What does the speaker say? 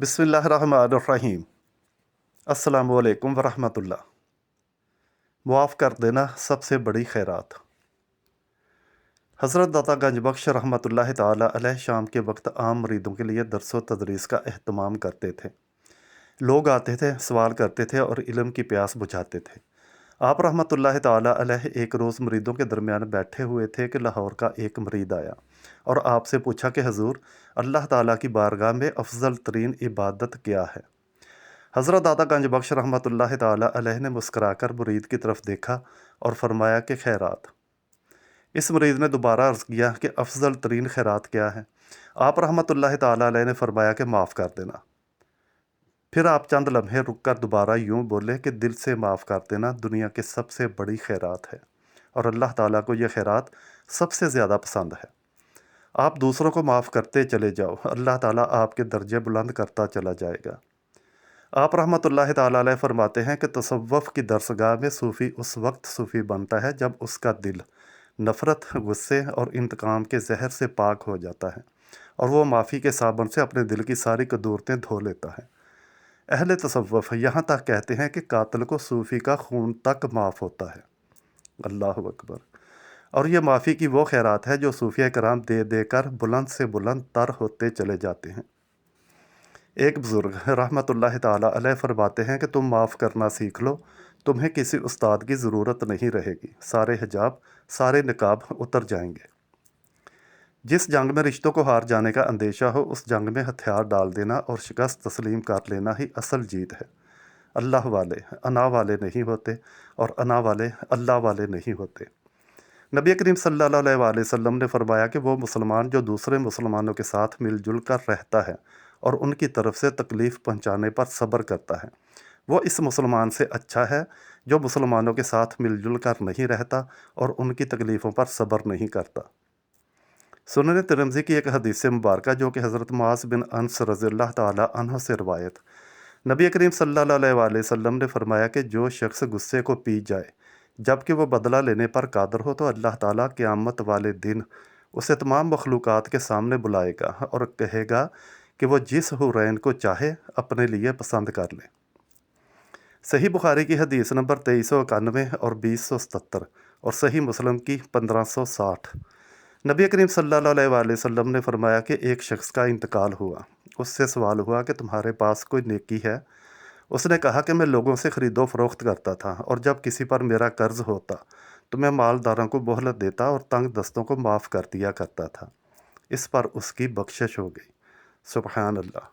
बिस्मिल्लाहिर्रहमानिर्रहीम। अस्सलामु अलैकुम वरहमतुल्लाह। मुआफ़ कर देना सबसे बड़ी खैरात। हज़रत दाता गंज बख्श रहमतुल्लाहि ताला अलैह शाम के वक्त आम मरीदों के लिए दरस व तदरीस का अहतमाम करते थे। लोग आते थे, सवाल करते थे और इल्म की प्यास बुझाते थे। आप रहमतुल्लाहि ताला अलैह एक रोज़ मरीदों के दरमियान बैठे हुए थे कि लाहौर का एक मरीद आया और आपसे पूछा कि हजूर, अल्लाह ताला की बारगाह में अफजल तरीन इबादत क्या है? हज़रत दाता गंज बख्श रहमतुल्लाहि ताला अलैह ने मुस्कराकर मुरीद की तरफ देखा और फरमाया कि खैरात। इस मुरीद ने दोबारा अर्ज़ किया कि अफजल तरीन खैरात क्या है? आप रहमतुल्लाहि ताला अलैह ने फरमाया कि माफ़ कर देना। फिर आप चंद लम्हे रुक कर दोबारा यूँ बोले कि दिल से माफ़ कर देना दुनिया की सबसे बड़ी खैरात है और अल्लाह ताला को यह खैरात सबसे ज़्यादा पसंद है। आप दूसरों को माफ़ करते चले जाओ, अल्लाह ताला आपके दर्जे बुलंद करता चला जाएगा। आप रहमतुल्लाहि ताला अलैह फरमाते हैं कि तसव्वुफ़ की दरसगाह में सूफ़ी उस वक्त सूफ़ी बनता है जब उसका दिल नफ़रत, गुस्से और इंतकाम के जहर से पाक हो जाता है और वो माफ़ी के साबुन से अपने दिल की सारी कदूरतें धो लेता है। अहले तसव्वुफ़ यहाँ तक कहते हैं कि कातिल को सूफ़ी का खून तक माफ़ होता है। अल्लाहु अकबर। और ये माफ़ी की वो खैरात है जो सूफिया कराम दे दे कर बुलंद से बुलंद तर होते चले जाते हैं। एक बुज़ुर्ग रहमतुल्लाहि ताला अलैह फरमाते हैं कि तुम माफ़ करना सीख लो, तुम्हें किसी उस्ताद की ज़रूरत नहीं रहेगी, सारे हिजाब, सारे निकाब उतर जाएंगे। जिस जंग में रिश्तों को हार जाने का अंदेशा हो, उस जंग में हथियार डाल देना और शिकस्त तस्लीम कर लेना ही असल जीत है। अल्लाह वाले अना वाले नहीं होते और अना वाले अल्लाह वाले नहीं होते। नबी करीम सल्लल्लाहु अलैहि वसल्लम ने फरमाया कि वो मुसलमान जो दूसरे मुसलमानों के साथ मिलजुल कर रहता है और उनकी तरफ से तकलीफ़ पहुंचाने पर सब्र करता है, वो इस मुसलमान से अच्छा है जो मुसलमानों के साथ मिलजुल कर नहीं रहता और उनकी तकलीफ़ों पर सब्र नहीं करता। सुनन तिरमिज़ी की एक हदीस मुबारक जो कि हज़रत मुआज़ बिन अनस रज़ियल्लाहु ताला अन्हु से रवायत, नबी करीम सल्लल्लाहु अलैहि वसल्लम ने फरमाया कि जो शख्स गुस्से को पी जाए जबकि वो बदला लेने पर कादर हो, तो अल्लाह ताला क़यामत वाले दिन उसे तमाम मखलूक़ात के सामने बुलाएगा और कहेगा कि वो जिस हुरैन को चाहे अपने लिए पसंद कर ले। सही बुखारी की हदीस नंबर 2391 और 2077 और सही मुस्लिम की 1560। नबी करीम सल्लल्लाहु अलैहि वसल्लम ने फरमाया कि एक शख्स का इंतकाल हुआ। उससे सवाल हुआ कि तुम्हारे पास कोई नेकी है? उसने कहा कि मैं लोगों से ख़रीदो फ़रोख्त करता था और जब किसी पर मेरा कर्ज़ होता तो मैं मालदारों को मोहलत देता और तंग दस्तों को माफ़ कर दिया करता था। इस पर उसकी बख्शिश हो गई। सुबहान अल्लाह।